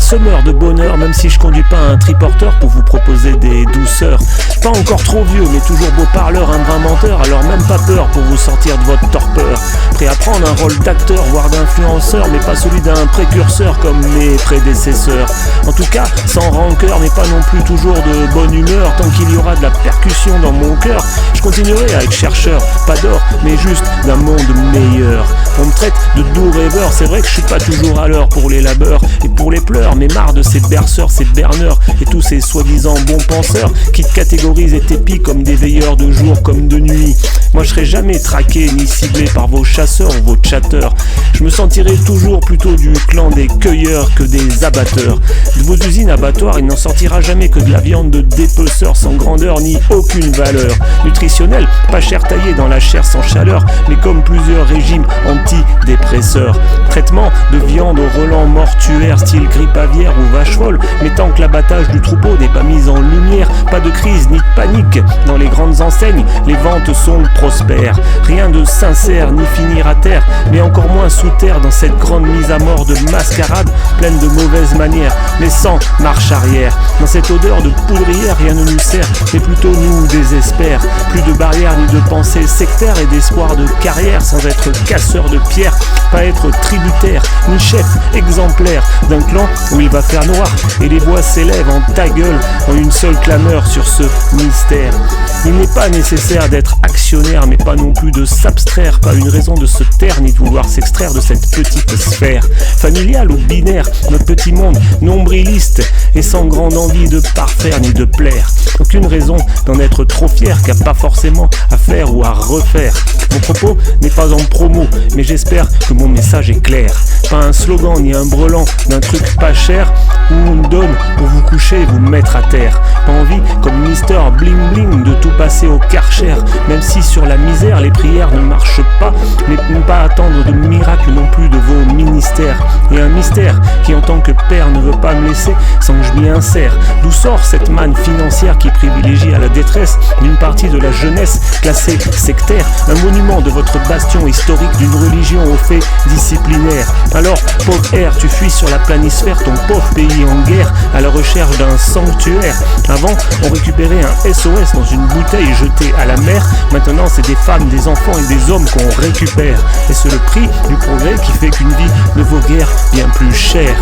semeur de bonheur, même si je conduis pas un triporteur pour vous proposer des douceurs. Pas encore trop vieux, mais toujours beau parleur, un brin menteur, alors même pas peur pour vous sortir de votre torpeur. Prêt à prendre un rôle d'acteur, voire d'influenceur, mais pas celui d'un précurseur comme mes prédécesseurs. En tout cas, sans rancœur, mais pas non plus toujours de bonne humeur. Tant qu'il y aura de la percussion dans mon cœur, je continuerai à être chercheur, pas d'or, mais juste d'un monde meilleur. On me traite de doux rêveur, c'est vrai que je suis pas toujours à l'heure pour les labeurs et pour les pleurs, mais marre de ces berceurs, ces berneurs et tous ces soi-disant bons penseurs qui te catégorisent et t'épient comme des veilleurs de jour comme de nuit. Moi je serai jamais traqué ni ciblé par vos chasseurs ou vos chatteurs. Je me sentirai toujours plutôt du clan des cueilleurs que des abatteurs. De vos usines abattoirs, il n'en sortira jamais que de la viande de dépeceurs sans grandeur ni aucune valeur nutritionnelle, pas cher taillé dans la chair sans chaleur, mais comme plusieurs régimes antidépresseurs. Traitement de viande au relent mortuaire style grippe aviaire ou vache folle, mais tant que l'abattage du troupeau n'est pas mis en lumière, pas de crise ni de panique dans les grandes enseignes, les ventes sont prospères. Rien de sincère ni finir à terre, mais encore moins sous terre dans cette grande mise à mort de mascarade pleine de mauvaises manières, mais sans marche arrière. Dans cette odeur de poudrière, rien ne nous sert, mais plutôt nous désespère. Plus de barrières ni de pensées sectaires et d'espoir de carrière, sans être casseur de pierre, pas être tributaire ni chef exemplaire d'un clan où il va faire noir et les voix s'élèvent en ta gueule en une seule clameur sur ce mystère. Il n'est pas nécessaire d'être actionnaire, mais pas non plus de s'abstraire, pas une raison de se taire ni de vouloir s'extraire de cette petite sphère familiale ou binaire, notre petit monde nombriliste et sans grande envie de parfaire ni de plaire. Aucune raison d'en être trop fier, car pas forcément à faire ou à refaire. Mon propos n'est pas en promo, mais j'espère que mon message est clair. Pas un slogan ni un brelan d'un truc pas cher où on me donne pour vous coucher et vous mettre à terre. Pas envie, comme Mister Bling Bling, de tout passer au Karcher, même si sur la misère les prières ne marchent pas, mais ne pas attendre de miracle non plus de vos ministères. Et un mystère qui en tant que père ne veut pas me laisser sans que je m'y insère. D'où sort cette manne financière qui privilégie à la détresse d'une partie de la jeunesse classée sectaire, un monument de votre bastion historique d'une religion aux faits disciplinaires. Alors, pauvre air, tu fuis sur la planisphère, ton pauvre pays en guerre, à la recherche d'un sanctuaire. Avant, on récupérait un SOS dans une bouteille jetée à la mer. Maintenant, c'est des femmes, des enfants et des hommes qu'on récupère. Et c'est le prix du progrès qui fait qu'une vie ne vaut guère bien plus cher.